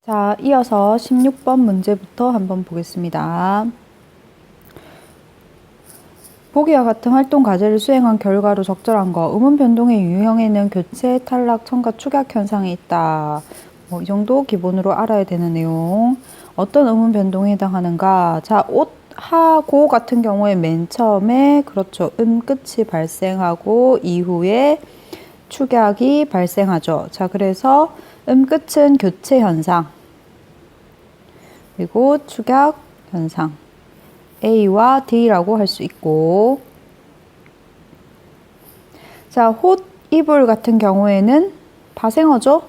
자, 이어서 16번 문제부터 한번 보겠습니다. 보기와 같은 활동 과제를 수행한 결과로 적절한 거. 음운 변동의 유형에는 교체, 탈락, 첨가, 축약 현상이 있다. 이 정도 기본으로 알아야 되는 내용. 어떤 음운 변동에 해당하는가? 자, 옷, 하고 같은 경우에 맨 처음에 그렇죠. 끝이 발생하고 이후에 축약이 발생하죠. 자, 그래서 끝은 교체 현상. 그리고 축약 현상. A와 D라고 할 수 있고. 자, 홑, 이불 같은 경우에는 파생어죠.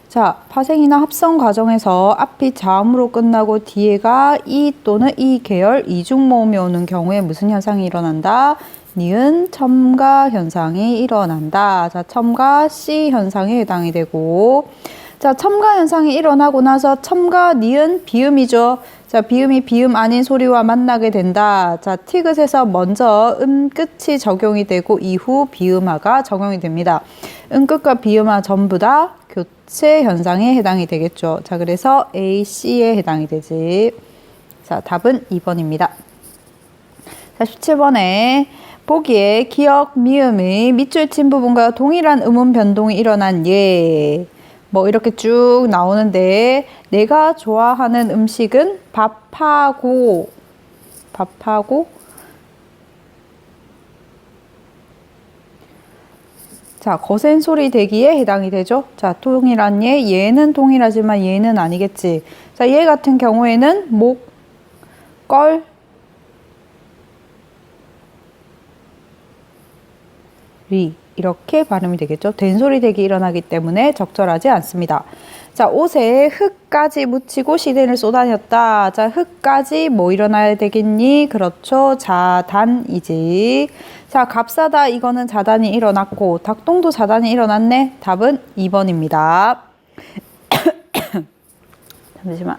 자, 파생이나 합성 과정에서 앞이 자음으로 끝나고 뒤에가 이 또는 이 계열 이중 모음이 오는 경우에 무슨 현상이 일어난다? 니은 첨가 현상이 일어난다. 자, 첨가 C 현상에 해당이 되고, 자, 첨가 현상이 일어나고 나서 첨가 니은 비음이죠. 자, 비음이 비음 아닌 소리와 만나게 된다. 자, 티귿에서 먼저 끝이 적용이 되고 이후 비음화가 적용이 됩니다. 끝과 비음화 전부 다 교체 현상에 해당이 되겠죠. 자, 그래서 A, C에 해당이 되지. 자, 답은 2번입니다. 자, 17번에 보기에 기역, 미음의 밑줄 친 부분과 동일한 음운 변동이 일어난 예. 이렇게 쭉 나오는데, 내가 좋아하는 음식은 밥하고, 자, 거센 소리 대기에 해당이 되죠. 자, 동일한 예, 얘는 동일하지만 얘는 아니겠지. 자, 얘 같은 경우에는 목, 껄, 리 이렇게 발음이 되겠죠. 된소리 대기 일어나기 때문에 적절하지 않습니다. 자, 옷에 흙까지 묻히고 시den을 쏘다녔다. 자, 흙까지 뭐 일어나야 되겠니? 그렇죠. 자단이지. 자, 값싸다 이거는 자단이 일어났고 닭똥도 자단이 일어났네. 답은 2번입니다. 잠시만.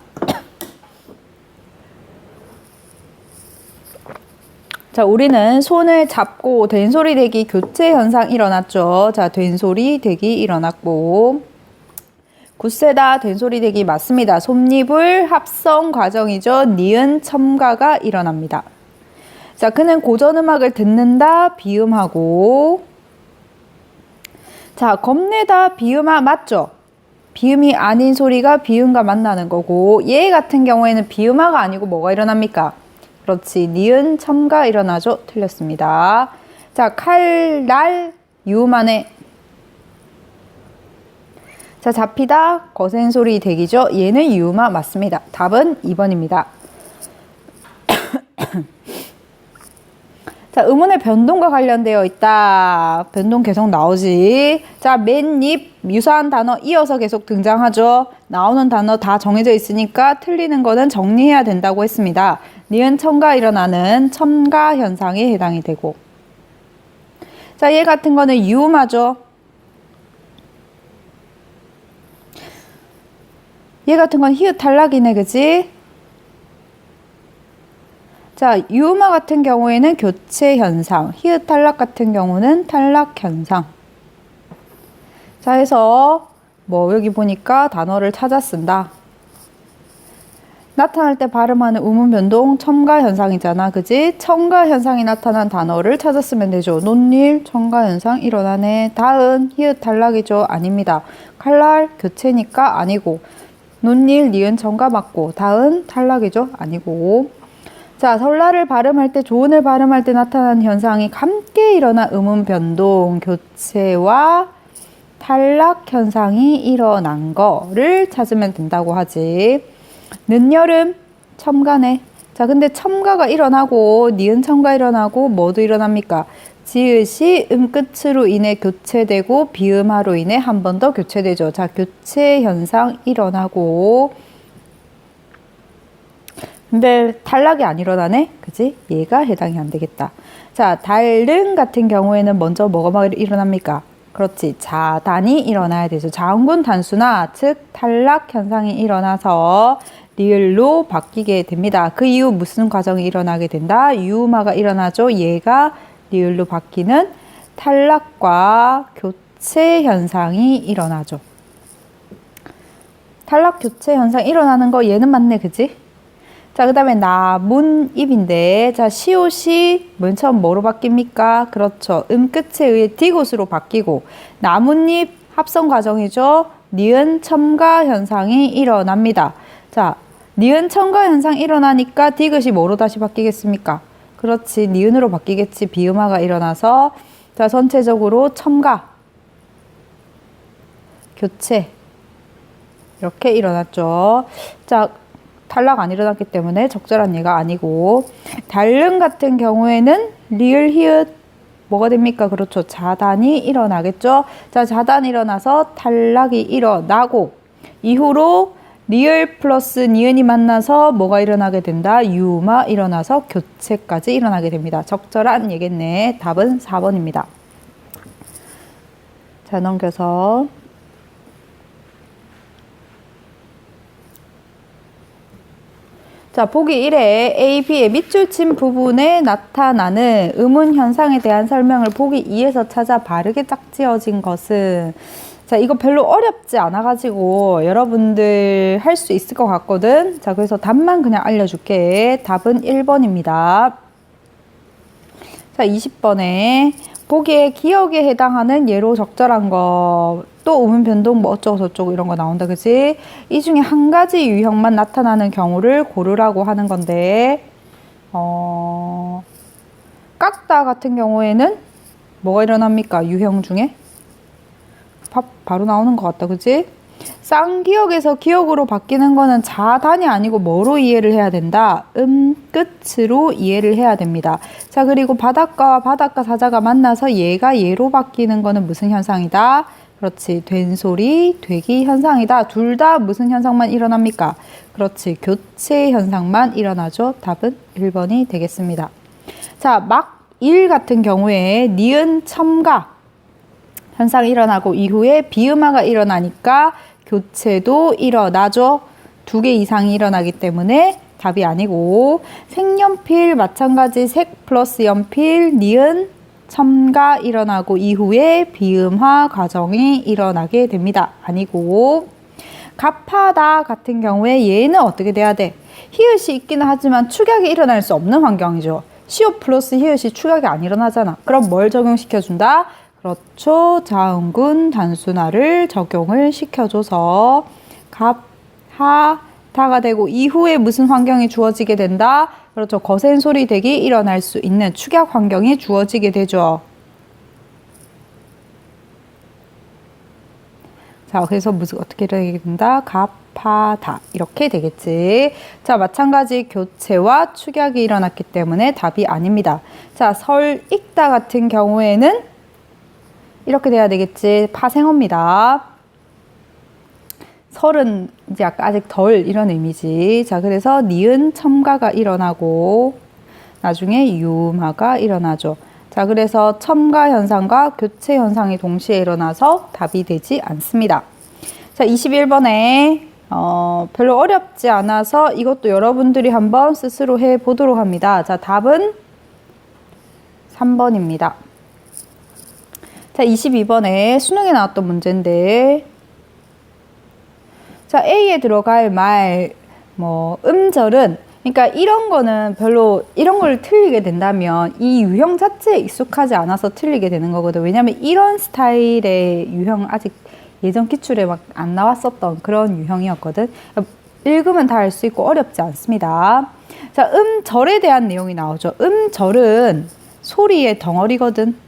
자, 우리는 손을 잡고 된소리 대기 교체 현상 일어났죠. 자, 된소리 대기 일어났고. 굳세다 된소리 대기 맞습니다. 솜니불 합성 과정이죠. 니은 첨가가 일어납니다. 자, 그는 고전음악을 듣는다 비음하고. 자, 겁내다 비음하 맞죠? 비음이 아닌 소리가 비음과 만나는 거고, 얘 같은 경우에는 비음하가 아니고 뭐가 일어납니까? 그렇지. 니은 첨가 일어나죠. 틀렸습니다. 자, 칼, 날, 유음하네. 자, 잡히다, 거센 소리 대기죠. 얘는 유음하 맞습니다. 답은 2번입니다. 자, 음운의 변동과 관련되어 있다. 변동 계속 나오지. 자, 맨입 유사한 단어 이어서 계속 등장하죠. 나오는 단어 다 정해져 있으니까 틀리는 거는 정리해야 된다고 했습니다. 니은 첨가 일어나는 첨가 현상에 해당이 되고. 자, 얘 같은 거는 유음하죠. 얘 같은 건 히읗 탈락이네, 그지? 자, 유음화 같은 경우에는 교체 현상, 히읗 탈락 같은 경우는 탈락 현상. 자, 해서 여기 보니까 단어를 찾아 쓴다. 나타날 때 발음하는 음운 변동 첨가 현상이잖아, 그지? 첨가 현상이 나타난 단어를 찾아 쓰면 되죠. 논일 첨가 현상 일어나네. 다은 히읗 탈락이죠. 아닙니다. 칼날 교체니까 아니고. 논일 니은 첨가 맞고. 다은 탈락이죠. 아니고. 자, 설날을 발음할 때, 조은을 발음할 때 나타나는 현상이 함께 일어난 음운 변동, 교체와 탈락 현상이 일어난 거를 찾으면 된다고 하지. 늦여름, 첨가네. 자, 근데 첨가가 일어나고, 니은 첨가 일어나고, 뭐도 일어납니까? 지읒이 끝으로 인해 교체되고, 비음화로 인해 한 번 더 교체되죠. 자, 교체 현상 일어나고, 근데 탈락이 안 일어나네? 그지? 얘가 해당이 안 되겠다. 자, 달릉 같은 경우에는 먼저 뭐가 일어납니까? 그렇지. 자단이 일어나야 되죠. 자음군 단수나 즉 탈락 현상이 일어나서 리을로 바뀌게 됩니다. 그 이후 무슨 과정이 일어나게 된다? 유음화가 일어나죠. 얘가 리을로 바뀌는 탈락과 교체 현상이 일어나죠. 탈락 교체 현상 일어나는 거 얘는 맞네, 그지? 자, 그 다음에 나뭇잎인데, 자, 시옷이 맨 처음 뭐로 바뀝니까? 그렇죠. 끝에 의해 디귿으로 바뀌고, 나뭇잎 합성 과정이죠. 니은 첨가 현상이 일어납니다. 자, 니은 첨가 현상 일어나니까 디귿이 뭐로 다시 바뀌겠습니까? 그렇지, 니은으로 바뀌겠지. 비음화가 일어나서, 자, 전체적으로 첨가, 교체, 이렇게 일어났죠. 자, 탈락 안 일어났기 때문에 적절한 예가 아니고, 달릉 같은 경우에는 리을 히읗 뭐가 됩니까? 그렇죠. 자단이 일어나겠죠. 자, 자단이 일어나서 탈락이 일어나고, 이후로 리을 플러스 니은이 만나서 뭐가 일어나게 된다? 유마 일어나서 교체까지 일어나게 됩니다. 적절한 예겠네. 답은 4번입니다. 자, 넘겨서 자, 보기 1에 A, B의 밑줄 친 부분에 나타나는 의문 현상에 대한 설명을 보기 2에서 찾아 바르게 짝지어진 것은, 자, 이거 별로 어렵지 않아가지고 여러분들 할 수 있을 것 같거든. 자, 그래서 답만 그냥 알려줄게. 답은 1번입니다. 자, 20번에 보기에 기억에 해당하는 예로 적절한 거, 또 의문 변동 뭐 어쩌고 저쩌고 이런 거 나온다, 그치? 이 중에 한 가지 유형만 나타나는 경우를 고르라고 하는 건데, 깎다 같은 경우에는 뭐가 일어납니까? 유형 중에? 바로 나오는 것 같다, 그치? 쌍기역에서 기역으로 바뀌는 거는 자단이 아니고 뭐로 이해를 해야 된다? 끝으로 이해를 해야 됩니다. 자, 그리고 바닷가와 바닷가 사자가 만나서 얘가 얘로 바뀌는 거는 무슨 현상이다? 그렇지, 된소리, 되기 현상이다. 둘 다 무슨 현상만 일어납니까? 그렇지, 교체 현상만 일어나죠. 답은 1번이 되겠습니다. 자, 막일 같은 경우에 니은 첨가 현상이 일어나고 이후에 비음화가 일어나니까 교체도 일어나죠. 2개 이상이 일어나기 때문에 답이 아니고, 색연필 마찬가지 색 플러스 연필 니은 첨가 일어나고 이후에 비음화 과정이 일어나게 됩니다. 아니고, 가파다 같은 경우에 얘는 어떻게 돼야 돼? 히읗이 있기는 하지만 축약이 일어날 수 없는 환경이죠. 시옷 플러스 히읗이 축약이 안 일어나잖아. 그럼 뭘 적용시켜준다? 그렇죠. 자음군 단순화를 적용을 시켜줘서 가파다가 되고 이후에 무슨 환경이 주어지게 된다? 그렇죠. 거센 소리 댁이 일어날 수 있는 축약 환경이 주어지게 되죠. 자, 그래서 무슨 어떻게 되게 된다? 가파다 이렇게 되겠지. 자, 마찬가지 교체와 축약이 일어났기 때문에 답이 아닙니다. 자, 설 읽다 같은 경우에는 이렇게 돼야 되겠지. 파생어입니다. 설은 이제 아직 덜 이런 의미지. 자, 그래서 니은 첨가가 일어나고 나중에 유마가 일어나죠. 자, 그래서 첨가 현상과 교체 현상이 동시에 일어나서 답이 되지 않습니다. 자, 21번에 별로 어렵지 않아서 이것도 여러분들이 한번 스스로 해보도록 합니다. 자, 답은 3번입니다. 자, 22번에 수능에 나왔던 문제인데, 자, A에 들어갈 말, 음절은, 그러니까 이런 거는 별로, 이런 걸 틀리게 된다면 이 유형 자체에 익숙하지 않아서 틀리게 되는 거거든. 왜냐면 이런 스타일의 유형 아직 예전 기출에 막 안 나왔었던 그런 유형이었거든. 읽으면 다 알 수 있고 어렵지 않습니다. 자, 음절에 대한 내용이 나오죠. 음절은 소리의 덩어리거든.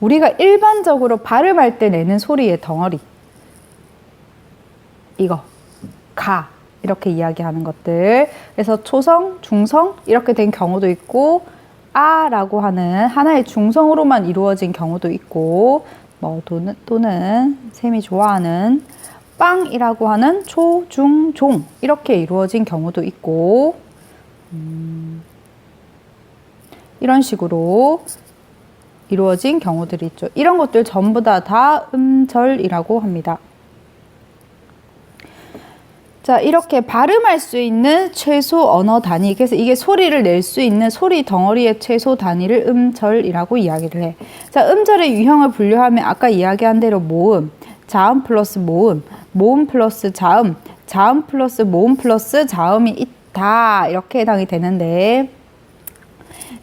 우리가 일반적으로 발음할 때 내는 소리의 덩어리. 이거, 가, 이렇게 이야기하는 것들. 그래서 초성, 중성 이렇게 된 경우도 있고, 아라고 하는 하나의 중성으로만 이루어진 경우도 있고, 또는 셈이 좋아하는 빵이라고 하는 초, 중, 종 이렇게 이루어진 경우도 있고, 이런 식으로 이루어진 경우들이 있죠. 이런 것들 전부 다 음절이라고 합니다. 자, 이렇게 발음할 수 있는 최소 언어 단위, 그래서 이게 소리를 낼 수 있는 소리 덩어리의 최소 단위를 음절이라고 이야기를 해. 자, 음절의 유형을 분류하면 아까 이야기한 대로 모음, 자음 플러스 모음, 모음 플러스 자음, 자음 플러스 모음 플러스 자음이 있다. 이렇게 해당이 되는데,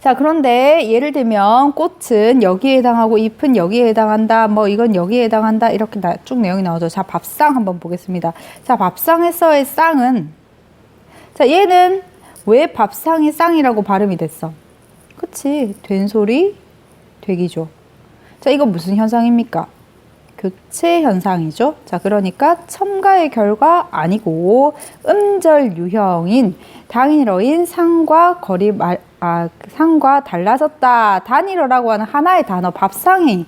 자, 그런데 예를 들면 꽃은 여기에 해당하고 잎은 여기에 해당한다. 뭐 이건 여기에 해당한다. 이렇게 쭉 내용이 나오죠. 자, 밥상 한번 보겠습니다. 자, 밥상에서의 쌍은, 자, 얘는 왜 밥상이 쌍이라고 발음이 됐어? 그치? 된소리 되기죠. 자, 이건 무슨 현상입니까? 교체 현상이죠. 자, 그러니까 첨가의 결과 아니고 음절 유형인 단일어인 상과 상과 달라졌다. 단일어라고 하는 하나의 단어 밥상이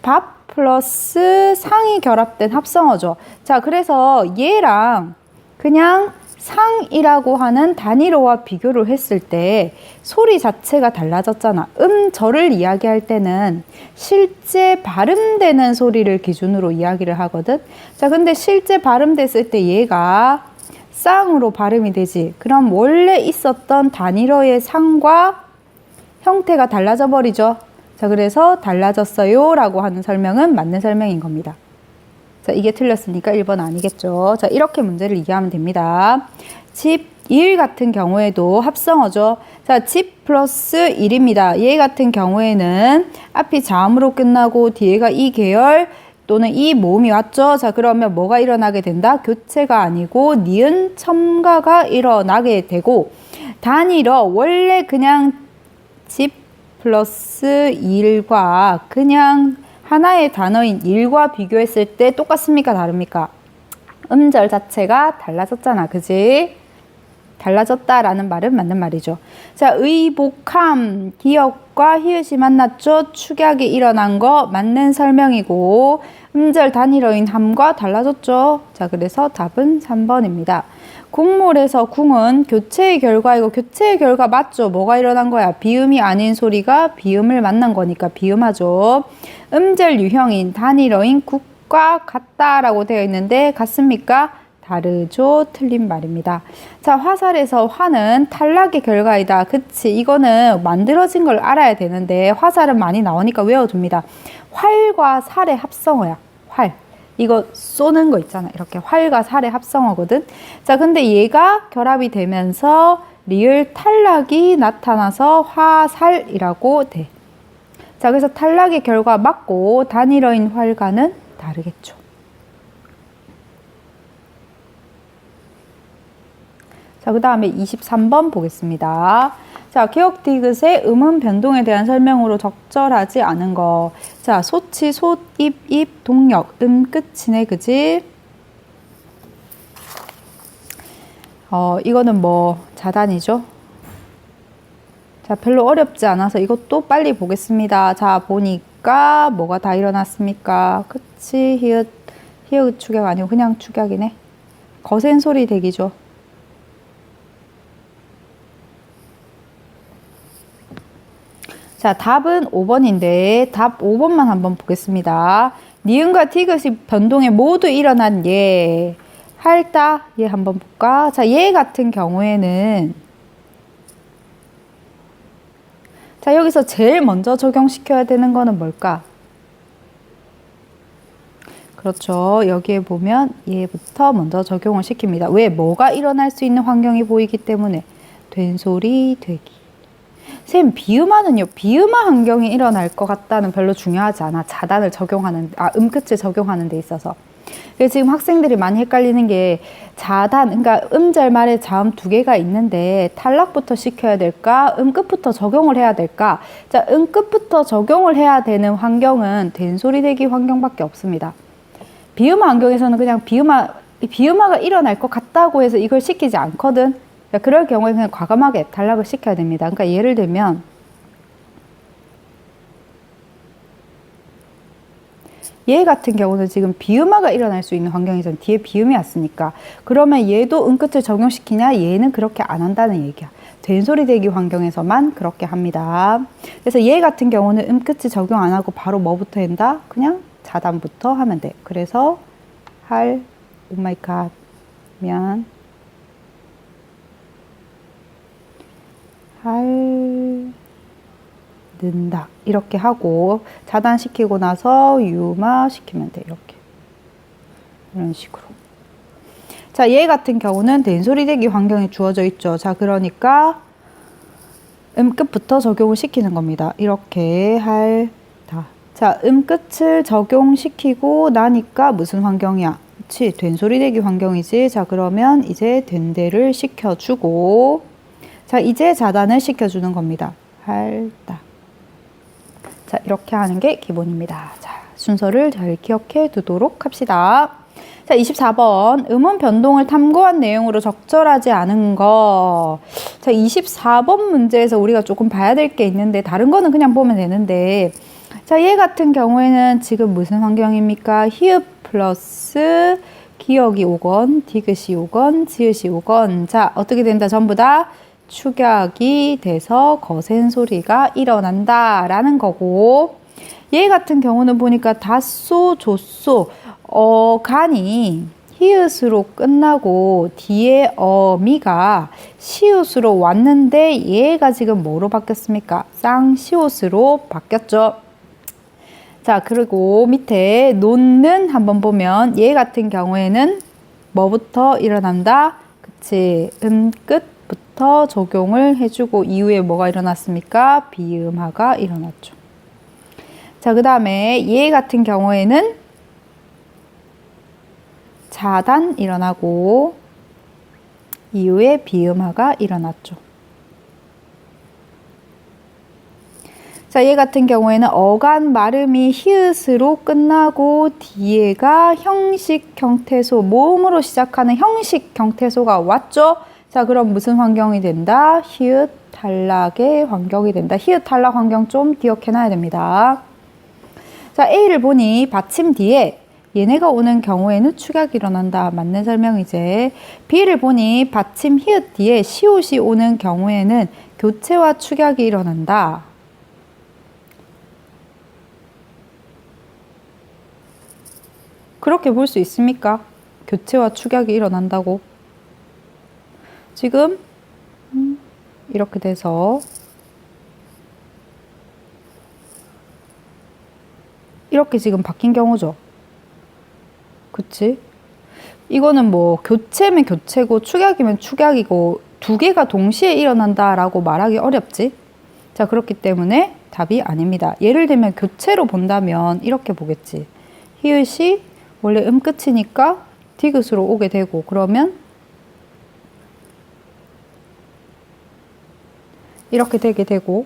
밥 플러스 상이 결합된 합성어죠. 자, 그래서 얘랑 그냥 상이라고 하는 단일어와 비교를 했을 때 소리 자체가 달라졌잖아. 절을 이야기할 때는 실제 발음되는 소리를 기준으로 이야기를 하거든. 자, 근데 실제 발음됐을 때 얘가 쌍으로 발음이 되지. 그럼 원래 있었던 단일어의 상과 형태가 달라져 버리죠. 자, 그래서 달라졌어요 라고 하는 설명은 맞는 설명인 겁니다. 자, 이게 틀렸으니까 1번 아니겠죠. 자, 이렇게 문제를 이해하면 됩니다. 집, 일 같은 경우에도 합성어죠. 자, 집 플러스 일입니다. 얘 같은 경우에는 앞이 자음으로 끝나고 뒤에가 이 계열 또는 이 모음이 왔죠. 자, 그러면 뭐가 일어나게 된다? 교체가 아니고 니은 첨가가 일어나게 되고, 단일어 원래 그냥 집 플러스 일과 그냥 하나의 단어인 일과 비교했을 때 똑같습니까? 다릅니까? 음절 자체가 달라졌잖아. 그지? 달라졌다라는 말은 맞는 말이죠. 자, 의복함, 기역과 히읗이 만났죠. 축약이 일어난 거 맞는 설명이고 음절 단일어인 함과 달라졌죠. 자, 그래서 답은 3번입니다. 국물에서 궁은 교체의 결과이고 교체의 결과 맞죠? 뭐가 일어난 거야? 비음이 아닌 소리가 비음을 만난 거니까 비음하죠. 음절 유형인 단일어인 국과 같다라고 되어 있는데 같습니까? 다르죠? 틀린 말입니다. 자, 화살에서 화는 탈락의 결과이다. 그치? 이거는 만들어진 걸 알아야 되는데 화살은 많이 나오니까 외워둡니다. 활과 살의 합성어야. 활. 이거 쏘는 거 있잖아. 이렇게 활과 살의 합성어거든. 자, 근데 얘가 결합이 되면서 리을 탈락이 나타나서 화살이라고 돼. 자, 그래서 탈락의 결과 맞고 단일어인 활과는 다르겠죠. 자, 그 다음에 23번 보겠습니다. 자, 개역 디귿의 음음 변동에 대한 설명으로 적절하지 않은 거. 자, 소치, 솥, 입, 동력, 끝이네, 그지? 이거는 뭐 자단이죠. 자, 별로 어렵지 않아서 이것도 빨리 보겠습니다. 자, 보니까 뭐가 다 일어났습니까? 그치? 히읗 축약 아니고 그냥 축약이네. 거센 소리 대기죠. 자, 답은 5번인데 답 5번만 한번 보겠습니다. 니은과 디귿이 변동에 모두 일어난 예. 할다 얘 한번 볼까? 자, 얘 같은 경우에는 자, 여기서 제일 먼저 적용시켜야 되는 거는 뭘까? 그렇죠. 여기에 보면 얘부터 먼저 적용을 시킵니다. 왜? 뭐가 일어날 수 있는 환경이 보이기 때문에 된소리 되기. 쌤, 비음화는요, 비음화 환경이 일어날 것 같다는 별로 중요하지 않아. 자단을 적용하는, 음끝을 적용하는 데 있어서. 그래서 지금 학생들이 많이 헷갈리는 게 자단, 그러니까 음절 말에 자음 2개가 있는데 탈락부터 시켜야 될까? 음끝부터 적용을 해야 될까? 자, 음끝부터 적용을 해야 되는 환경은 된소리 되기 환경밖에 없습니다. 비음화 환경에서는 그냥 비음화가 일어날 것 같다고 해서 이걸 시키지 않거든. 그럴 경우에 그냥 과감하게 탈락을 시켜야 됩니다. 그러니까 예를 들면 얘 같은 경우는 지금 비음화가 일어날 수 있는 환경에서는 뒤에 비음이 왔으니까 그러면 얘도 음끝을 적용시키냐? 얘는 그렇게 안 한다는 얘기야. 된소리 대기 환경에서만 그렇게 합니다. 그래서 얘 같은 경우는 음끝을 적용 안 하고 바로 뭐부터 한다? 그냥 자단부터 하면 돼. 그래서 오마이갓 면 는다 이렇게 하고 자단시키고 나서 유마 시키면 돼. 이렇게 이런 식으로. 자, 얘 같은 경우는 된소리 대기 환경에 주어져 있죠. 자, 그러니까 끝부터 적용을 시키는 겁니다. 이렇게 할다. 자, 끝을 적용시키고 나니까 무슨 환경이야? 그치, 된소리 대기 환경이지. 자, 그러면 이제 된대를 시켜주고, 자, 이제 자단을 시켜주는 겁니다. 할다. 자, 이렇게 하는 게 기본입니다. 자, 순서를 잘 기억해 두도록 합시다. 자, 24번. 음운 변동을 탐구한 내용으로 적절하지 않은 거. 자, 24번 문제에서 우리가 조금 봐야 될 게 있는데, 다른 거는 그냥 보면 되는데, 자, 얘 같은 경우에는 지금 무슨 환경입니까? 히읗 플러스 기역이 오건, 디귿이 오건, 지읒이 오건. 자, 어떻게 된다? 전부 다 축약이 돼서 거센 소리가 일어난다 라는 거고, 얘 같은 경우는 보니까 다소, 조소, 간이 히읗으로 끝나고 뒤에 미가 시옷으로 왔는데 얘가 지금 뭐로 바뀌었습니까? 쌍시옷으로 바뀌었죠. 자, 그리고 밑에 논는 한번 보면 얘 같은 경우에는 뭐부터 일어난다? 그치, 끝부터 적용을 해주고 이후에 뭐가 일어났습니까? 비음하가 일어났죠. 자, 그 다음에 얘 같은 경우에는 자단 일어나고 이후에 비음하가 일어났죠. 자, 얘 같은 경우에는 어간 발음이 히읗으로 끝나고 뒤에가 형식 경태소, 모음으로 시작하는 형식 경태소가 왔죠. 자, 그럼 무슨 환경이 된다? 히읗 탈락의 환경이 된다. 히읗 탈락 환경 좀 기억해놔야 됩니다. 자, A를 보니 받침 뒤에 얘네가 오는 경우에는 축약이 일어난다. 맞는 설명이지. B를 보니 받침 히읗 뒤에 시옷이 오는 경우에는 교체와 축약이 일어난다. 그렇게 볼 수 있습니까? 교체와 축약이 일어난다고. 지금 이렇게 돼서 이렇게 지금 바뀐 경우죠. 그치? 이거는 뭐 교체면 교체고 축약이면 축약이고 두 개가 동시에 일어난다라고 말하기 어렵지. 자, 그렇기 때문에 답이 아닙니다. 예를 들면 교체로 본다면 이렇게 보겠지. 히읗이 원래 끝이니까 디귿으로 오게 되고, 그러면 이렇게 되게 되고,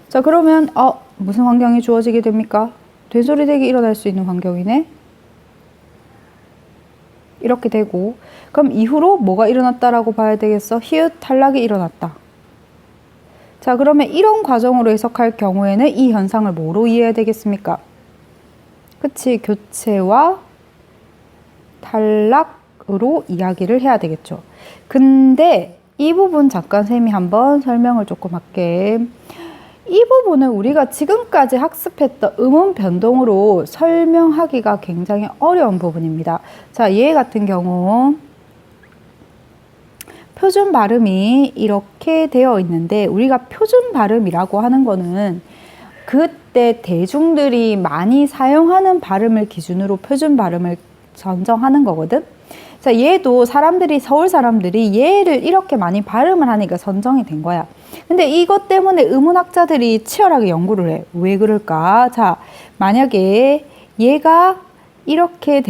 자, 그러면 무슨 환경이 주어지게 됩니까? 된소리 대기 일어날 수 있는 환경이네. 이렇게 되고, 그럼 이후로 뭐가 일어났다라고 봐야 되겠어? 히읗 탈락이 일어났다. 자, 그러면 이런 과정으로 해석할 경우에는 이 현상을 뭐로 이해해야 되겠습니까? 그치, 교체와 탈락으로 이야기를 해야 되겠죠. 근데 이 부분 잠깐 쌤이 한번 설명을 조금 할게. 이 부분은 우리가 지금까지 학습했던 음운 변동으로 설명하기가 굉장히 어려운 부분입니다. 자, 얘 같은 경우 표준 발음이 이렇게 되어 있는데, 우리가 표준 발음이라고 하는 거는 그때 대중들이 많이 사용하는 발음을 기준으로 표준 발음을 선정하는 거거든. 자, 얘도 서울 사람들이 얘를 이렇게 많이 발음을 하니까 선정이 된 거야. 근데 이것 때문에 음운학자들이 치열하게 연구를 해. 왜 그럴까? 자, 만약에 얘가 이렇게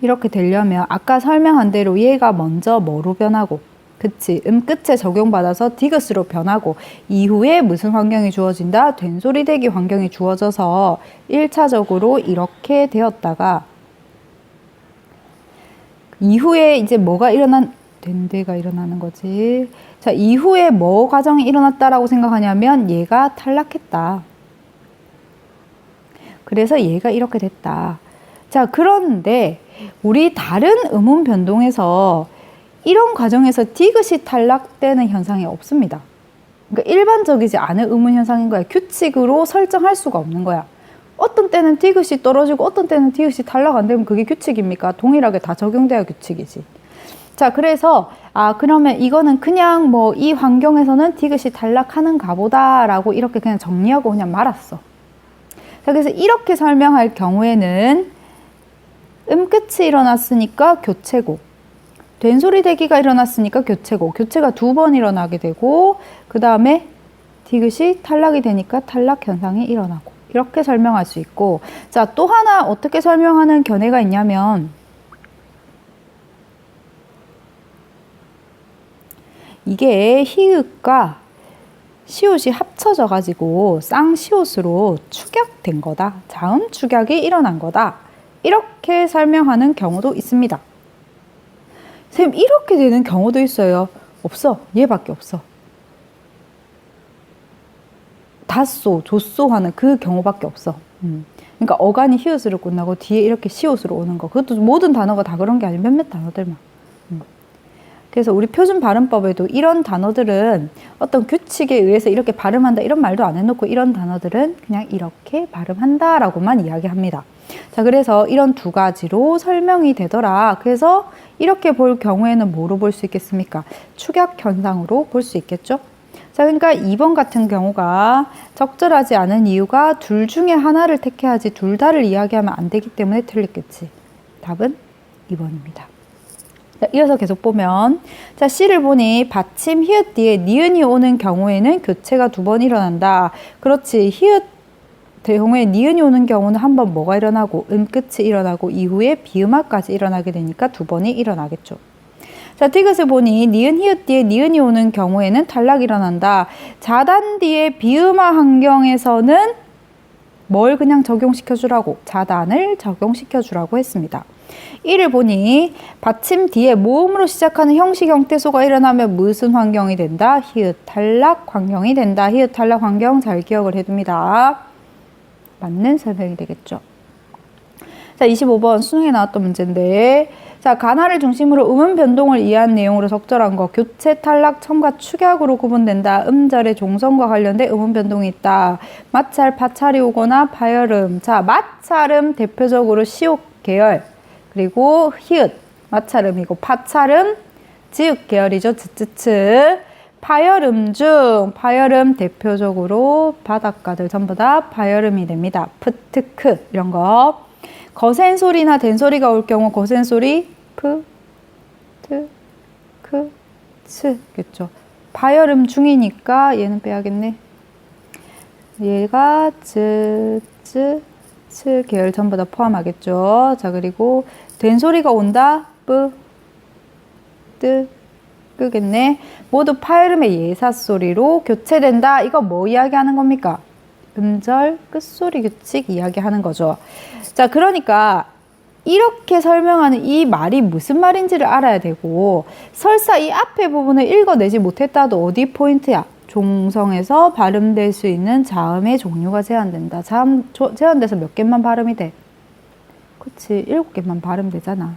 이렇게 되려면 아까 설명한 대로 얘가 먼저 뭐로 변하고, 그치, 끝에 적용받아서 디귿으로 변하고 이후에 무슨 환경이 주어진다? 된소리 대기 환경이 주어져서 1차적으로 이렇게 되었다가 이후에 이제 뭐가 된대가 일어나는 거지. 자, 이후에 뭐 과정이 일어났다라고 생각하냐면 얘가 탈락했다. 그래서 얘가 이렇게 됐다. 자, 그런데 우리 다른 음운 변동에서 이런 과정에서 디귿이 탈락되는 현상이 없습니다. 그러니까 일반적이지 않은 음운 현상인 거야. 규칙으로 설정할 수가 없는 거야. 어떤 때는 디귿이 떨어지고 어떤 때는 디귿이 탈락 안 되면 그게 규칙입니까? 동일하게 다 적용돼야 규칙이지. 자, 그래서 그러면 이거는 그냥 뭐 이 환경에서는 디귿이 탈락하는가 보다라고 이렇게 그냥 정리하고 그냥 말았어. 자, 그래서 이렇게 설명할 경우에는 끝이 일어났으니까 교체고, 된소리 대기가 일어났으니까 교체고, 교체가 2번 일어나게 되고, 그 다음에 디귿이 탈락이 되니까 탈락 현상이 일어나고, 이렇게 설명할 수 있고. 자, 또 하나 어떻게 설명하는 견해가 있냐면, 이게 히읗과 시옷이 합쳐져 가지고 쌍시옷으로 축약된 거다. 자음 축약이 일어난 거다. 이렇게 설명하는 경우도 있습니다. 선생님, 이렇게 되는 경우도 있어요. 없어. 얘밖에 없어. 다쏘, 조쏘 하는 그 경우밖에 없어. 그러니까 어간이 히읗으로 끝나고 뒤에 이렇게 시옷으로 오는 거. 그것도 모든 단어가 다 그런 게 아니고 몇몇 단어들만. 그래서 우리 표준 발음법에도 이런 단어들은 어떤 규칙에 의해서 이렇게 발음한다 이런 말도 안 해놓고 이런 단어들은 그냥 이렇게 발음한다 라고만 이야기합니다. 자, 그래서 이런 2가지로 설명이 되더라. 그래서 이렇게 볼 경우에는 뭐로 볼 수 있겠습니까? 축약 현상으로 볼 수 있겠죠? 자, 그러니까 2번 같은 경우가 적절하지 않은 이유가 둘 중에 하나를 택해야지 둘 다를 이야기하면 안 되기 때문에 틀렸겠지. 답은 2번입니다. 자, 이어서 계속 보면, 자, C를 보니 받침 히읗 뒤에 니은이 오는 경우에는 교체가 2번 일어난다. 그렇지. 히읗 경우에 니은이 오는 경우는 한 번 뭐가 일어나고 끝이 일어나고 이후에 비음화까지 일어나게 되니까 2번이 일어나겠죠. 자, 디귿을 보니 니은 히읗 뒤에 니은이 오는 경우에는 탈락이 일어난다. 자단 뒤에 비음화 환경에서는 뭘 그냥 적용시켜주라고, 자단을 적용시켜주라고 했습니다. 이를 보니 받침 뒤에 모음으로 시작하는 형식 형태소가 일어나면 무슨 환경이 된다? 히읗 탈락 환경이 된다. 히읗 탈락 환경 잘 기억을 해둡니다. 맞는 설명이 되겠죠. 자, 25번 수능에 나왔던 문제인데, 자, 가나를 중심으로 음운 변동을 이해한 내용으로 적절한 거. 교체, 탈락, 첨가, 축약으로 구분된다. 음절의 종성과 관련된 음운 변동이 있다. 마찰, 파찰이 오거나 파열음. 자, 마찰음 대표적으로 시옷 계열. 그리고 히읗, 마찰음이고, 파찰음, 지읒 계열이죠. 츠츠츠. 파열음 중, 파열음 대표적으로 바닷가들 전부 다 파열음이 됩니다. 프트크, 이런 거. 거센 소리나 된 소리가 올 경우, 거센 소리, 프, 트, 크, 츠. 겠죠. 파열음 중이니까 얘는 빼야겠네. 얘가 쯔, 쯔, 츠 계열 전부 다 포함하겠죠. 자, 그리고 된 소리가 온다. 뿌, 뜨, 끄겠네. 모두 파열음의 예사소리로 교체된다. 이거 뭐 이야기하는 겁니까? 음절 끝소리 규칙 이야기하는 거죠. 자, 그러니까 이렇게 설명하는 이 말이 무슨 말인지를 알아야 되고, 설사 이 앞에 부분을 읽어내지 못했다도 어디 포인트야? 종성에서 발음될 수 있는 자음의 종류가 제한된다. 자음 제한돼서 몇 개만 발음이 돼? 그치, 7개만 발음되잖아.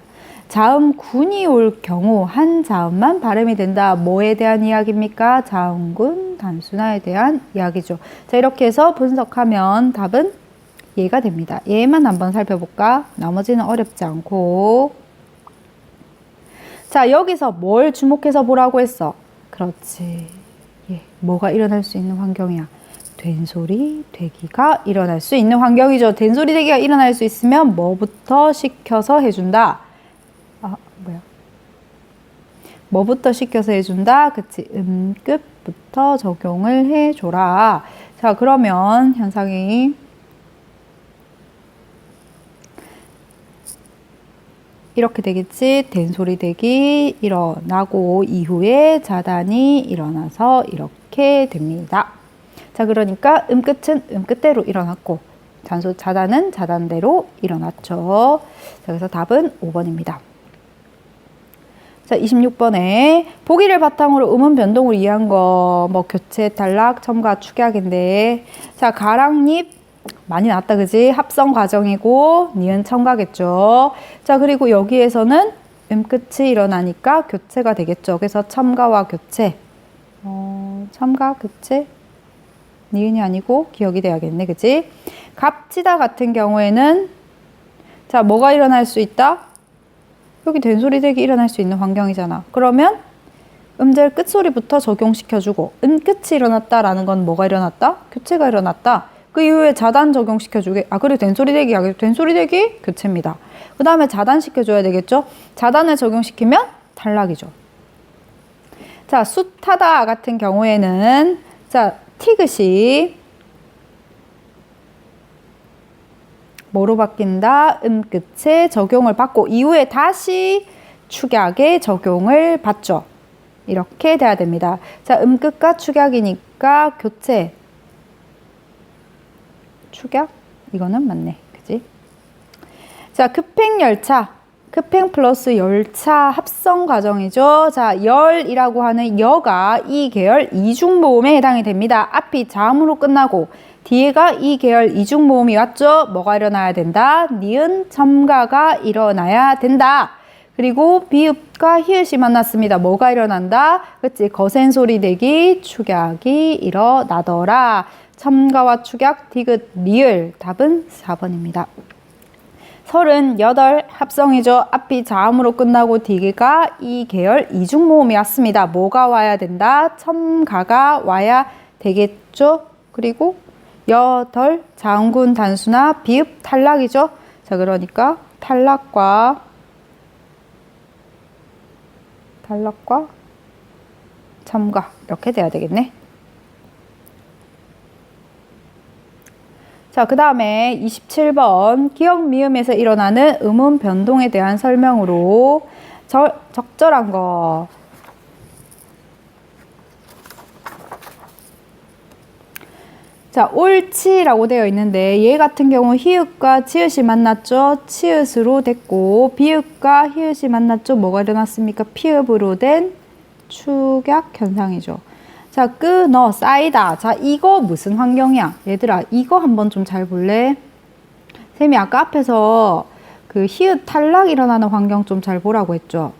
자음군이 올 경우 한 자음만 발음이 된다. 뭐에 대한 이야기입니까? 자음군 단순화에 대한 이야기죠. 자, 이렇게 해서 분석하면 답은 얘가 됩니다. 얘만 한번 살펴볼까? 나머지는 어렵지 않고. 자, 여기서 뭘 주목해서 보라고 했어? 그렇지. 예, 뭐가 일어날 수 있는 환경이야? 된소리, 되기가 일어날 수 있는 환경이죠. 된소리, 되기가 일어날 수 있으면 뭐부터 시켜서 해준다? 뭐부터 시켜서 해준다? 그치. 끝부터 적용을 해줘라. 자, 그러면 현상이 이렇게 되겠지. 된소리 되기 일어나고 이후에 자단이 일어나서 이렇게 됩니다. 자, 그러니까 끝은 끝대로 일어났고 자단은 자단대로 일어났죠. 자, 그래서 답은 5번입니다. 자, 26번에 보기를 바탕으로 음운 변동을 이해한 거, 뭐 교체, 탈락, 첨가, 축약인데, 자, 가랑잎 많이 나왔다, 그지? 합성 과정이고 니은 첨가겠죠. 자, 그리고 여기에서는 끝이 일어나니까 교체가 되겠죠. 그래서 첨가와 교체, 첨가, 교체, 니은이 아니고 기억이 돼야겠네, 그지? 갑지다 같은 경우에는 자, 뭐가 일어날 수 있다? 여기 된소리 대기 일어날 수 있는 환경이잖아. 그러면 음절 끝소리부터 적용시켜주고 끝이 일어났다라는 건 뭐가 일어났다? 교체가 일어났다. 그 이후에 자단 적용시켜주게. 그래 된소리 대기. 된소리 대기 교체입니다. 그 다음에 자단시켜줘야 되겠죠? 자단을 적용시키면 탈락이죠. 자, 숱하다 같은 경우에는 자, 티귿이 뭐로 바뀐다? 끝에 적용을 받고 이후에 다시 축약에 적용을 받죠. 이렇게 돼야 됩니다. 자, 끝과 축약이니까 교체. 축약? 이거는 맞네. 그지? 자, 급행열차. 급행 플러스 열차 합성 과정이죠. 자, 열이라고 하는 여가 이 계열 이중모음에 해당이 됩니다. 앞이 자음으로 끝나고 뒤에가 이 계열 이중모음이 왔죠. 뭐가 일어나야 된다? 니은 첨가가 일어나야 된다. 그리고 비읍과 히읗이 만났습니다. 뭐가 일어난다? 그치? 거센 소리 대기 축약이 일어나더라. 첨가와 축약, 디귿, 리을. 답은 4번입니다. 38 합성이죠. 앞이 자음으로 끝나고 뒤가 이 계열 이중모음이 왔습니다. 뭐가 와야 된다? 첨가가 와야 되겠죠. 그리고 8 자음군 단수나 비읍 탈락이죠. 자, 그러니까 탈락과 첨가 이렇게 돼야 되겠네. 자, 그 다음에 27번 기역 미음에서 일어나는 음운 변동에 대한 설명으로 적절한 거. 자, 옳지라고 되어 있는데 얘 같은 경우 히읗과 치읓이 만났죠. 치읓으로 됐고 비읍과 히읗이 만났죠. 뭐가 일어났습니까? 피읍으로 된 축약 현상이죠. 자, 끊어, 쌓이다. 자, 이거 무슨 환경이야? 얘들아, 이거 한번 좀 잘 볼래? 쌤이 아까 앞에서 그 히읗 탈락 일어나는 환경 좀 잘 보라고 했죠?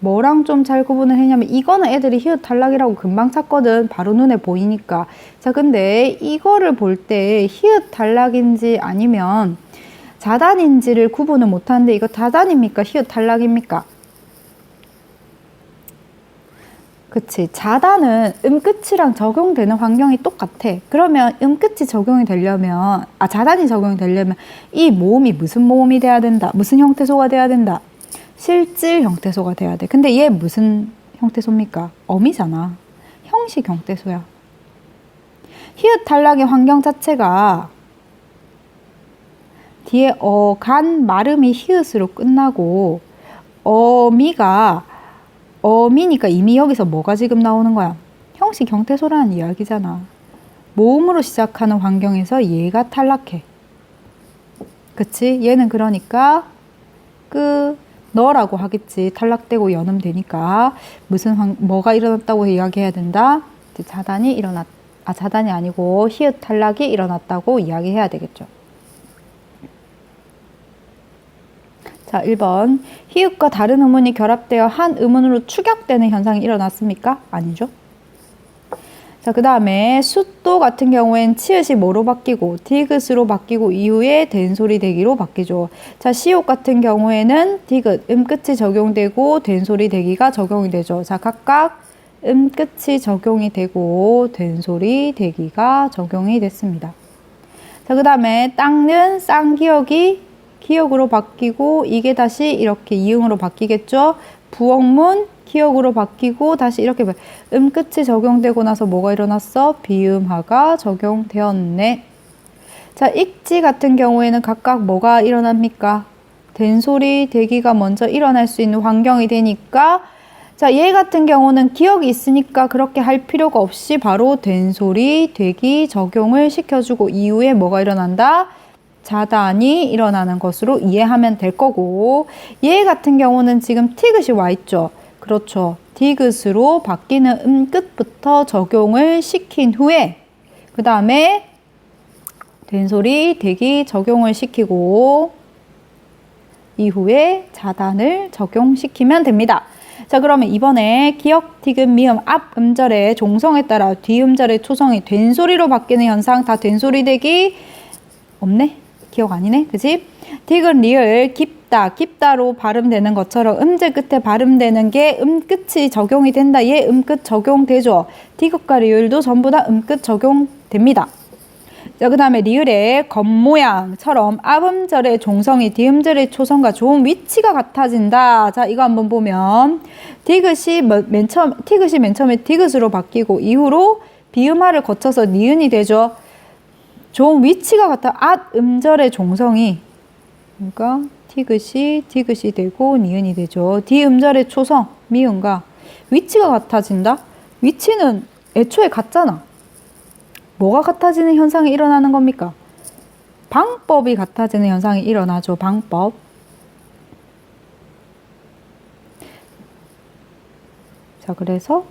뭐랑 좀 잘 구분을 했냐면 이거는 애들이 히읗 탈락이라고 금방 찾거든. 바로 눈에 보이니까. 자, 근데 이거를 볼 때 히읗 탈락인지 아니면 자단인지를 구분을 못하는데 이거 자단입니까? 히읗 탈락입니까? 그치. 자단은 끝이랑 적용되는 환경이 똑같아. 그러면 끝이 적용이 되려면, 자단이 적용이 되려면 이 모음이 무슨 모음이 돼야 된다? 무슨 형태소가 돼야 된다? 실질 형태소가 돼야 돼. 근데 얘 무슨 형태소입니까? 어미잖아. 형식 형태소야. 히읗 탈락의 환경 자체가 뒤에 간 발음이 히읗으로 끝나고 어미니까 이미 여기서 뭐가 지금 나오는 거야? 형식 형태소라는 이야기잖아. 모음으로 시작하는 환경에서 얘가 탈락해. 그치? 얘는 그러니까 너라고 하겠지. 탈락되고 연음되니까 뭐가 일어났다고 이야기해야 된다? 자단이 자단이 아니고 히읗 탈락이 일어났다고 이야기해야 되겠죠. 자, 1번. 히읗과 다른 음운이 결합되어 한 음운으로 축약되는 현상이 일어났습니까? 아니죠. 자, 그 다음에 숫도 같은 경우엔 치읓이 뭐로 바뀌고 디귿으로 바뀌고 이후에 된소리 대기로 바뀌죠. 자, 시옷 같은 경우에는 디귿, 끝이 적용되고 된소리 대기가 적용이 되죠. 자, 각각 끝이 적용이 되고 된소리 대기가 적용이 됐습니다. 자, 그 다음에 땅는 쌍기역이 기역으로 바뀌고 이게 다시 이렇게 이응으로 바뀌겠죠. 부엉문 기역으로 바뀌고 다시 이렇게 끝이 적용되고 나서 뭐가 일어났어? 비음하가 적용되었네. 자, 익지 같은 경우에는 각각 뭐가 일어납니까? 된소리 대기가 먼저 일어날 수 있는 환경이 되니까 자, 얘 같은 경우는 기역이 있으니까 그렇게 할 필요가 없이 바로 된소리 대기 적용을 시켜주고 이후에 뭐가 일어난다? 자단이 일어나는 것으로 이해하면 될 거고 얘 같은 경우는 지금 티귿이 와 있죠. 그렇죠. 디귿으로 바뀌는 끝부터 적용을 시킨 후에 그 다음에 된소리 대기 적용을 시키고 이후에 자단을 적용시키면 됩니다. 자, 그러면 이번에 기역, 디귿, 미음 앞 음절의 종성에 따라 뒤 음절의 초성이 된소리로 바뀌는 현상 다 된소리 대기 없네? 기억 아니네? 그지? 디귿 리을 깊다 깊다로 발음되는 것처럼 음제 끝에 발음되는 게 음끝이 적용이 된다. 얘 음끝 적용되죠. 디귿과 리을도 전부 다 음끝 적용됩니다. 자, 그 다음에 리을의 겉모양처럼 앞음절의 종성이 뒤음절의 초성과 좋은 위치가 같아진다. 자, 이거 한번 보면 디귿이 맨 처음에 디귿으로 바뀌고 이후로 비음화를 거쳐서 니은이 되죠. 좋은 위치가 같아. 앞음절의 종성이 그러니까 디귿이 되고 니은이 되죠. 뒤음절의 초성 미음과 위치가 같아진다. 위치는 애초에 같잖아. 뭐가 같아지는 현상이 일어나는 겁니까? 방법이 같아지는 현상이 일어나죠. 방법. 자, 그래서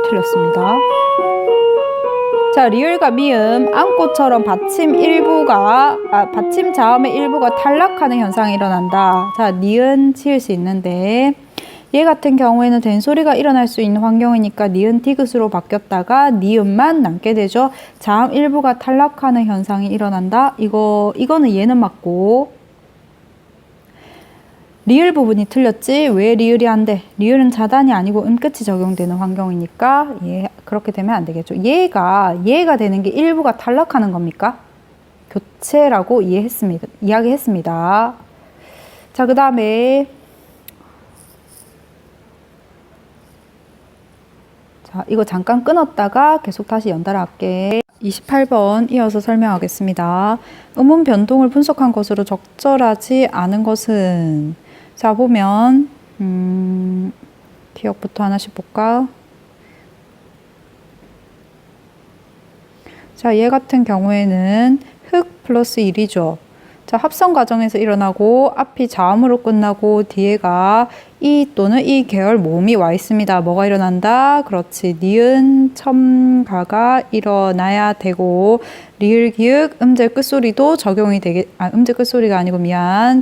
틀렸습니다. 자, 리을과 미음, 안꽃처럼 받침 자음의 일부가 탈락하는 현상이 일어난다. 자, 니은 지을 수 있는데 얘 같은 경우에는 된소리가 일어날 수 있는 환경이니까 니은 디귿으로 바뀌었다가 니은만 남게 되죠. 자음 일부가 탈락하는 현상이 일어난다. 이거는 얘는 맞고 리을 부분이 틀렸지. 왜 리을이 안 돼? 리을은 자단이 아니고 음끝이 적용되는 환경이니까 그렇게 되면 안 되겠죠. 얘가 되는 게 일부가 탈락하는 겁니까? 교체라고 이야기했습니다. 자, 그 다음에 자, 이거 잠깐 끊었다가 계속 다시 연달아 할게. 28번 이어서 설명하겠습니다. 음운 변동을 분석한 것으로 적절하지 않은 것은 자, 보면 기억부터 하나씩 볼까? 자, 얘 같은 경우에는 흑 플러스 1이죠. 자, 합성 과정에서 일어나고 앞이 자음으로 끝나고 뒤에가 이 또는 이 계열 모음이 와 있습니다. 뭐가 일어난다? 그렇지. 니은 첨가가 일어나야 되고 리을 기역 음절 끝소리도 적용이 음절 끝소리가 아니고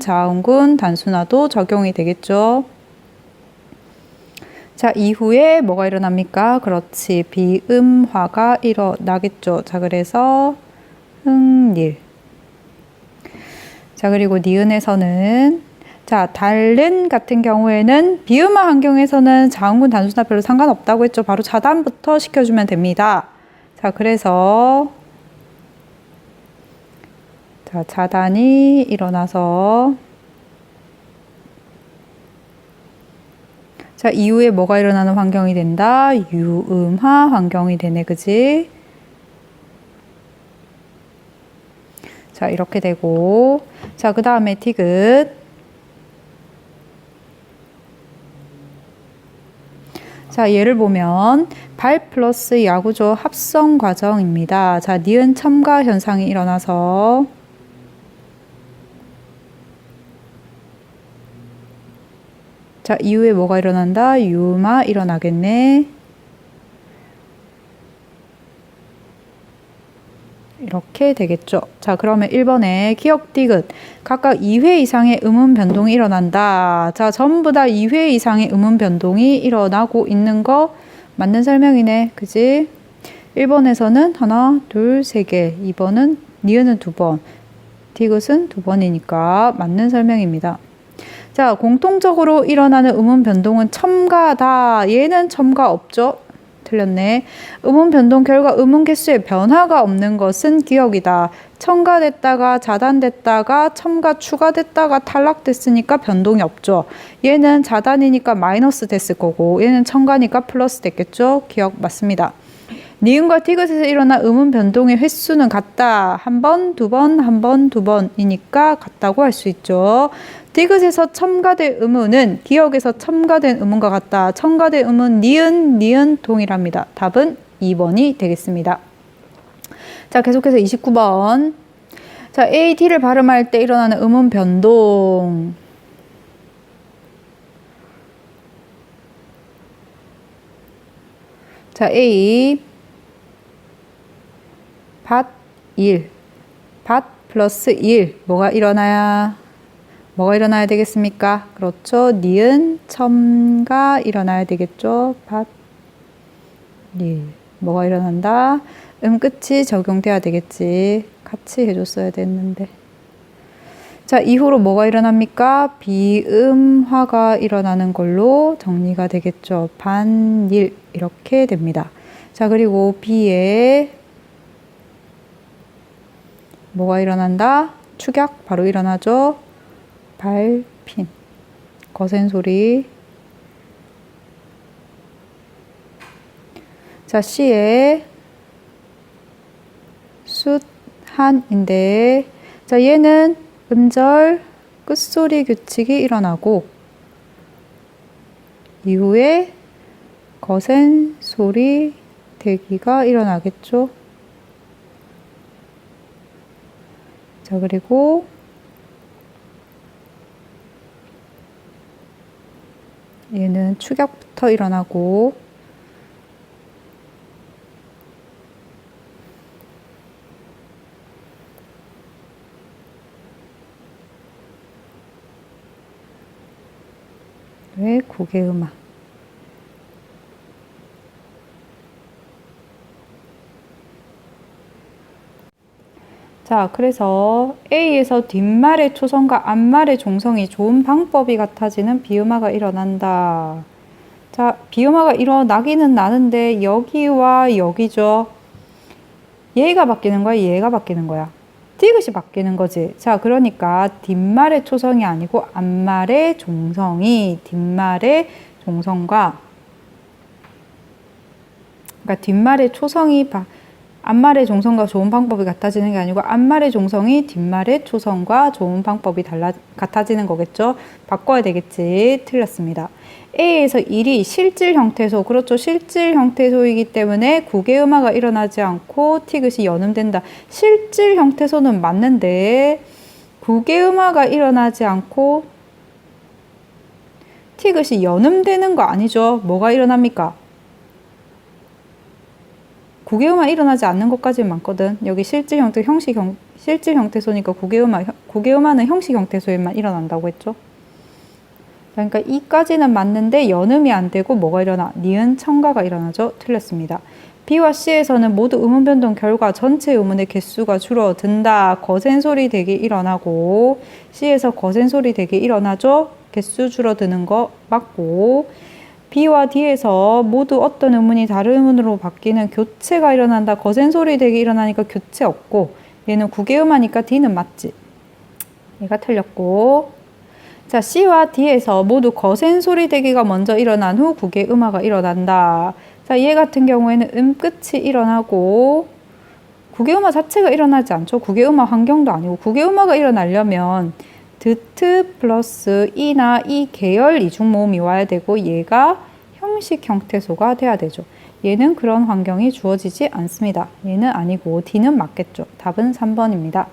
자음군 단순화도 적용이 되겠죠. 자, 이후에 뭐가 일어납니까? 그렇지. 비음화가 일어나겠죠. 자, 그래서 흥릴. 자, 그리고 니은에서는 자, 달른 같은 경우에는 비음화 환경에서는 자음군 단순화 별로 상관없다고 했죠. 바로 자단부터 시켜주면 됩니다. 자, 그래서 자, 자단이 일어나서 자, 이후에 뭐가 일어나는 환경이 된다? 유음화 환경이 되네. 그지? 자, 이렇게 되고 자, 그 다음에 디귿 자, 얘를 보면 발 플러스 야구조 합성 과정입니다. 자, 니은 첨가 현상이 일어나서 자, 이후에 뭐가 일어난다? 유마 일어나겠네. 이렇게 되겠죠. 자, 그러면 1번에 기역 디귿 각각 2회 이상의 음운 변동이 일어난다. 자, 전부 다 2회 이상의 음운 변동이 일어나고 있는 거 맞는 설명이네. 그지? 1번에서는 하나, 둘, 세 개. 2번은 니은은 2번. 디귿은 2번이니까 맞는 설명입니다. 자, 공통적으로 일어나는 음운 변동은 첨가다. 얘는 첨가 없죠? 틀렸네. 음운 변동 결과 음운 개수의 변화가 없는 것은 기역이다. 첨가됐다가 자단됐다가 첨가 추가됐다가 탈락됐으니까 변동이 없죠. 얘는 자단이니까 마이너스 됐을 거고 얘는 첨가니까 플러스 됐겠죠. 기역 맞습니다. 니은과 디귿에서 일어난 음운 변동의 횟수는 같다. 한 번, 두 번, 한 번, 두 번이니까 같다고 할 수 있죠. 디귿에서 첨가된 음운은 기역에서 첨가된 음운과 같다. 첨가된 음운 니은 동일합니다. 답은 2번이 되겠습니다. 자, 계속해서 29번. 자, A, D를 발음할 때 일어나는 음운 변동. 자, A 밭 1 밭 플러스 1 뭐가 일어나야 되겠습니까? 그렇죠. 니은 첨가 일어나야 되겠죠. 밭 1 뭐가 일어난다? 끝이 적용돼야 되겠지. 같이 해줬어야 됐는데. 자, 이후로 뭐가 일어납니까? 비음화가 일어나는 걸로 정리가 되겠죠. 반일 이렇게 됩니다. 자, 그리고 비에 뭐가 일어난다? 축약 바로 일어나죠. 발핀, 거센 소리. 자, C에 숫한인데, 자, 얘는 음절 끝소리 규칙이 일어나고 이후에 거센 소리 대기가 일어나겠죠. 자, 그리고 얘는 축약부터 일어나고 왜 고개음악. 자, 그래서 A에서 뒷말의 초성과 앞말의 종성이 좋은 방법이 같아지는 비음화가 일어난다. 자, 비음화가 일어나기는 나는데 여기와 여기죠. 얘가 바뀌는 거야, 얘가 바뀌는 거야. 디귿이 바뀌는 거지. 자, 그러니까 뒷말의 초성이 아니고 앞말의 종성이 뒷말의 종성과, 그러니까 뒷말의 초성이 앞말의 종성과 좋은 방법이 같아지는 게 아니고 앞말의 종성이 뒷말의 초성과 좋은 방법이 같아지는 거겠죠. 바꿔야 되겠지. 틀렸습니다. A에서 1이 실질 형태소. 그렇죠. 실질 형태소이기 때문에 국외음화가 일어나지 않고 티귿이 연음된다. 실질 형태소는 맞는데 국외음화가 일어나지 않고 티귿이 연음되는 거 아니죠. 뭐가 일어납니까? 국외음화 일어나지 않는 것까지는 많거든. 여기 실질 형태, 실질 형태소니까 국외음화는 형식 형태소에만 일어난다고 했죠. 그러니까 이까지는 맞는데 연음이 안 되고 뭐가 일어나? 니은 첨가가 일어나죠. 틀렸습니다. B와 C에서는 모두 음운 변동 결과 전체 음운의 개수가 줄어든다. 거센 소리 되기 일어나고 C에서 거센 소리 되기 일어나죠. 개수 줄어드는 거 맞고, B와 D에서 모두 어떤 음운이 다른 음운으로 바뀌는 교체가 일어난다. 거센 소리 되기 일어나니까 교체 없고, 얘는 국외음하니까 D는 맞지. 얘가 틀렸고, 자, C와 D에서 모두 거센 소리 대기가 먼저 일어난 후 국외음화가 일어난다. 자, 얘 같은 경우에는 끝이 일어나고 국외음화 자체가 일어나지 않죠. 국외음화 환경도 아니고, 국외음화가 일어나려면 드트 플러스 이나 이 계열 이중모음이 와야 되고 얘가 형식 형태소가 돼야 되죠. 얘는 그런 환경이 주어지지 않습니다. 얘는 아니고 D는 맞겠죠. 답은 3번입니다.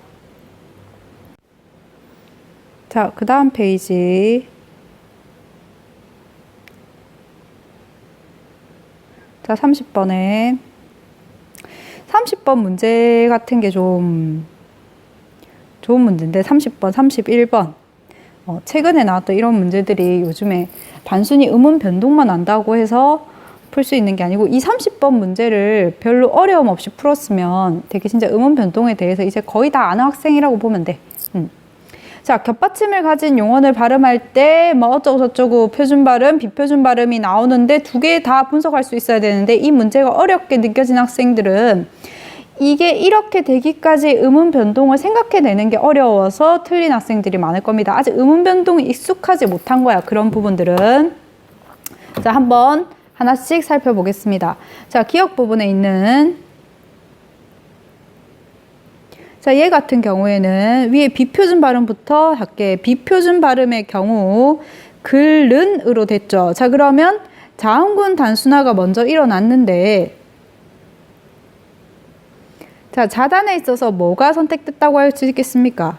자, 그 다음 페이지. 자, 30번에 30번 문제 같은 게 좀 좋은 문제인데 30번, 31번 최근에 나왔던 이런 문제들이 요즘에 단순히 음운 변동만 안다고 해서 풀 수 있는 게 아니고 이 30번 문제를 별로 어려움 없이 풀었으면 되게 진짜 음운 변동에 대해서 이제 거의 다 아는 학생이라고 보면 돼. 자, 겹받침을 가진 용언을 발음할 때 뭐 어쩌고저쩌고 표준 발음, 비표준 발음이 나오는데 두 개 다 분석할 수 있어야 되는데 이 문제가 어렵게 느껴진 학생들은 이게 이렇게 되기까지 음운 변동을 생각해내는 게 어려워서 틀린 학생들이 많을 겁니다. 아직 음운 변동이 익숙하지 못한 거야, 그런 부분들은. 자, 한번 하나씩 살펴보겠습니다. 자, 기억 부분에 있는, 자, 얘 같은 경우에는 위에 비표준 발음부터 할게. 비표준 발음의 경우 글른으로 됐죠. 자, 그러면 자음군 단순화가 먼저 일어났는데, 자, 자단에 있어서 뭐가 선택됐다고 할 수 있겠습니까?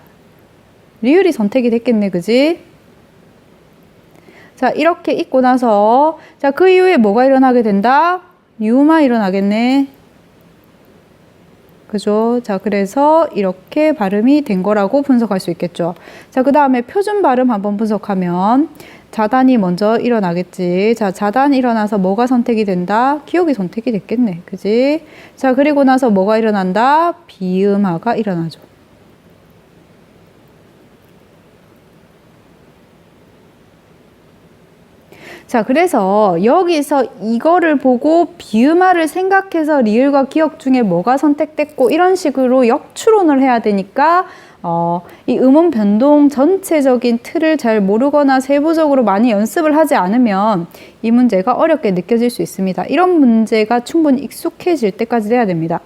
리을이 선택이 됐겠네, 그지? 자, 이렇게 있고 나서, 자, 그 이후에 뭐가 일어나게 된다? 유마 일어나겠네. 그죠? 자, 그래서 이렇게 발음이 된 거라고 분석할 수 있겠죠. 자, 그 다음에 표준 발음 한번 분석하면 자단이 먼저 일어나겠지. 자, 자단이 일어나서 뭐가 선택이 된다? 기억이 선택이 됐겠네. 그지? 자, 그리고 나서 뭐가 일어난다? 비음화가 일어나죠. 자, 그래서 여기서 이거를 보고 비음화를 생각해서 리을과 기억 중에 뭐가 선택됐고 이런 식으로 역추론을 해야 되니까 이 음운 변동 전체적인 틀을 잘 모르거나 세부적으로 많이 연습을 하지 않으면 이 문제가 어렵게 느껴질 수 있습니다. 이런 문제가 충분히 익숙해질 때까지 돼야 됩니다.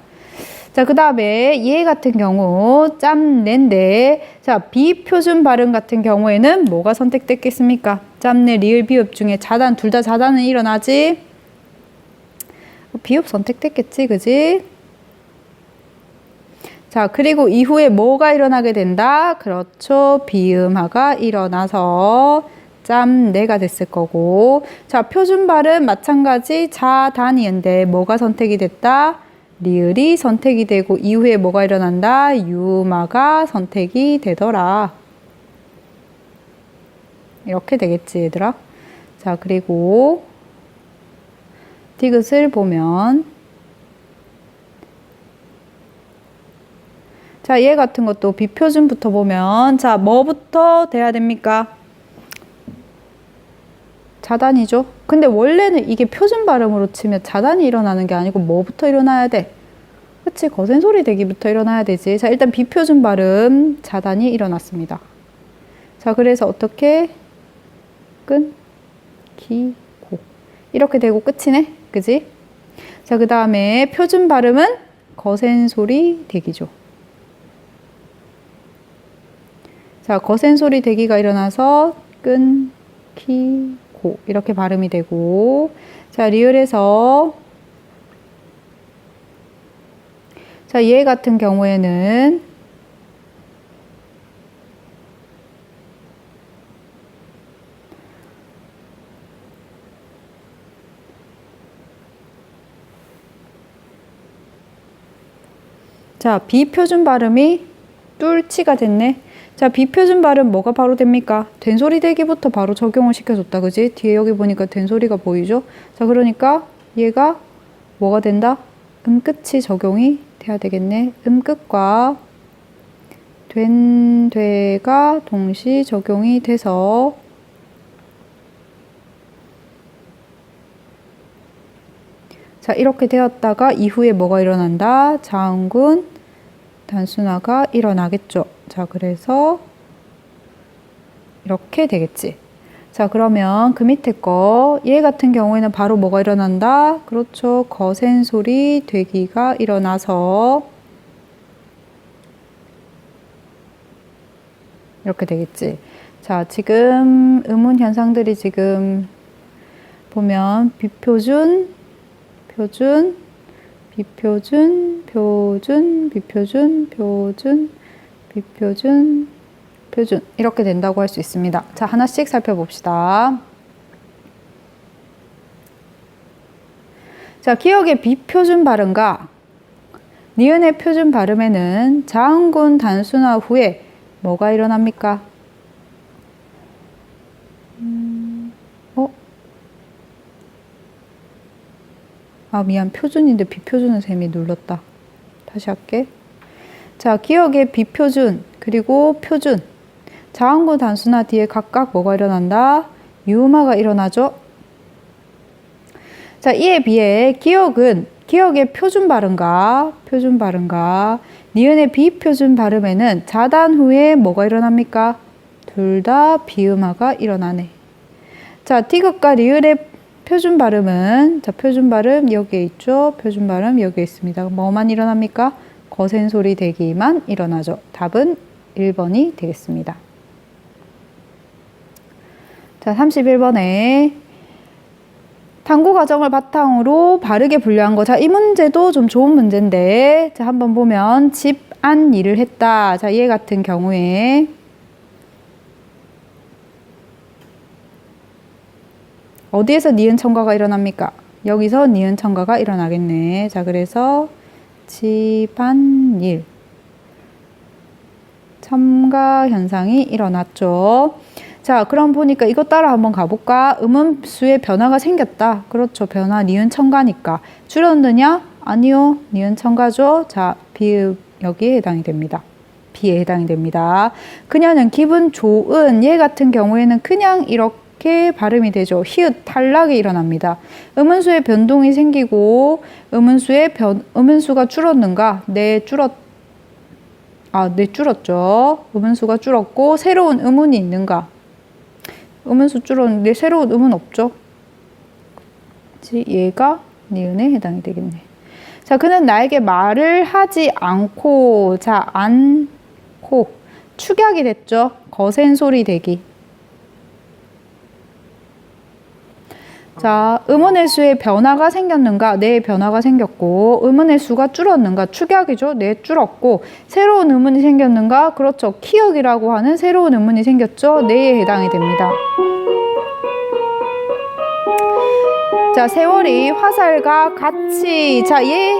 자, 그 다음에 얘 같은 경우 짬내인데, 자, 비표준 발음 같은 경우에는 뭐가 선택됐겠습니까? 짬내, 리을, 비읍 중에 자단, 둘 다 자단은 일어나지? 비읍 선택됐겠지, 그지? 자, 그리고 이후에 뭐가 일어나게 된다? 그렇죠. 비음화가 일어나서 짬내가 됐을 거고. 자, 표준 발음 마찬가지 자단이인데 뭐가 선택이 됐다? 리을이 선택이 되고 이후에 뭐가 일어난다? 유마가 선택이 되더라. 이렇게 되겠지, 얘들아. 자, 그리고 디귿을 보면, 자, 얘 같은 것도 비표준부터 보면, 자, 뭐부터 돼야 됩니까? 자단이죠. 근데 원래는 이게 표준 발음으로 치면 자단이 일어나는 게 아니고 뭐부터 일어나야 돼? 그치, 거센 소리 대기부터 일어나야 되지. 자, 일단 비표준 발음 자단이 일어났습니다. 자, 그래서 어떻게? 끈, 기, 고. 이렇게 되고 끝이네. 그지? 자, 그 다음에 표준 발음은 거센 소리 대기죠. 자, 거센 소리 대기가 일어나서 끈, 키, 고. 이렇게 발음이 되고. 자, 리을에서 자, 얘 같은 경우에는 자, 비표준 발음이 뚫치가 됐네. 자, 비표준 발음 뭐가 바로 됩니까? 된소리 대기부터 바로 적용을 시켜줬다. 그지? 뒤에 여기 보니까 된소리가 보이죠? 자, 그러니까 얘가 뭐가 된다? 음끝이 적용이 돼야 되겠네. 음끝과 된, 되가 동시 적용이 돼서 자, 이렇게 되었다가 이후에 뭐가 일어난다? 자음군 단순화가 일어나겠죠. 자, 그래서 이렇게 되겠지. 자, 그러면 그 밑에 거, 얘 같은 경우에는 바로 뭐가 일어난다? 그렇죠. 거센 소리 되기가 일어나서 이렇게 되겠지. 자, 지금 음운 현상들이 지금 보면 비표준, 표준, 비표준, 표준, 비표준, 표준, 비표준, 표준 이렇게 된다고 할 수 있습니다. 자, 하나씩 살펴봅시다. 자, 기억의 비표준 발음과 니은의 표준 발음에는 자음군 단순화 후에 뭐가 일어납니까? 아, 미안. 표준인데 비표준은 셈이 눌렀다. 다시 할게. 자, 기억의 비표준 그리고 표준 자음군 단순화 뒤에 각각 뭐가 일어난다? 유음화가 일어나죠. 자, 이에 비해 기억은 기억의 표준 발음과 니은의 비표준 발음에는 자단 후에 뭐가 일어납니까? 둘 다 비음화가 일어나네. 자, 디귿과 리을의 표준 발음은 자, 표준 발음 여기에 있죠. 표준 발음 여기에 있습니다. 뭐만 일어납니까? 거센 소리 대기만 일어나죠. 답은 1번이 되겠습니다. 자, 31번에 당구 과정을 바탕으로 바르게 분류한 거. 자, 이 문제도 좀 좋은 문제인데, 자, 한번 보면 집, 안 일을 했다. 자, 얘 같은 경우에 어디에서 니은 첨가가 일어납니까? 여기서 니은 첨가가 일어나겠네. 자, 그래서 집안일 첨가 현상이 일어났죠. 자, 그럼 보니까 이거 따라 한번 가볼까? 음음수의 변화가 생겼다. 그렇죠. 변화 니은 첨가니까. 줄었느냐? 아니요. 니은 첨가죠. 자, 비읍 여기에 해당이 됩니다. B에 해당이 됩니다. 그녀는 기분 좋은 얘 같은 경우에는 그냥 이렇게 이렇게 발음이 되죠. 히읗 탈락이 일어납니다. 음운수의 변동이 생기고 음운수가 줄었는가? 네, 줄었죠. 음운수가 줄었고 새로운 음운이 있는가? 음운수 줄었는데 새로운 음운 없죠. 얘가 니은에 해당이 되겠네. 자, 그는 나에게 말을 하지 않고, 자, 않고, 축약이 됐죠. 거센 소리 대기. 자, 음운의 수에 변화가 생겼는가? 네, 변화가 생겼고, 음운의 수가 줄었는가? 축약이죠. 네, 줄었고, 새로운 음운이 생겼는가? 그렇죠. 키읔이라고 하는 새로운 음운이 생겼죠. 네에 해당이 됩니다. 자, 세월이 화살과 같이, 자, 얘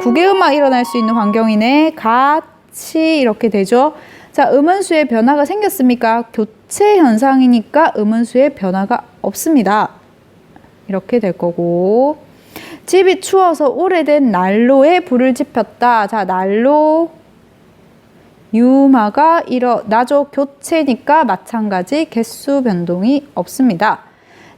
국외음악 일어날 수 있는 환경이네. 같이 이렇게 되죠. 자, 음운수의 변화가 생겼습니까? 교체 현상이니까 음운수의 변화가 없습니다. 이렇게 될 거고, 집이 추워서 오래된 난로에 불을 지폈다. 자, 난로 유마가 일어나죠. 교체니까 마찬가지 개수 변동이 없습니다.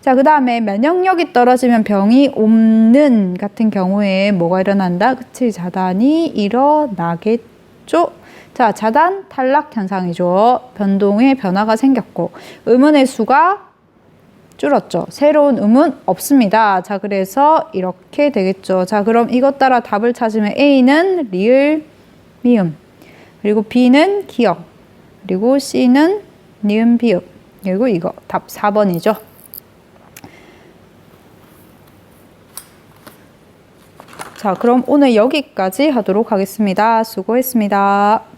자, 그 다음에 면역력이 떨어지면 병이 옮는 같은 경우에 뭐가 일어난다? 그치, 자단이 일어나겠죠? 자, 자단 탈락 현상이죠. 변동의 변화가 생겼고, 음운의 수가 줄었죠. 새로운 음운 없습니다. 자, 그래서 이렇게 되겠죠. 자, 그럼 이것 따라 답을 찾으면 A는 리을, 미음, 그리고 B는 기역, 그리고 C는 니은, 비읍, 그리고 이거 답 4번이죠. 자, 그럼 오늘 여기까지 하도록 하겠습니다. 수고했습니다.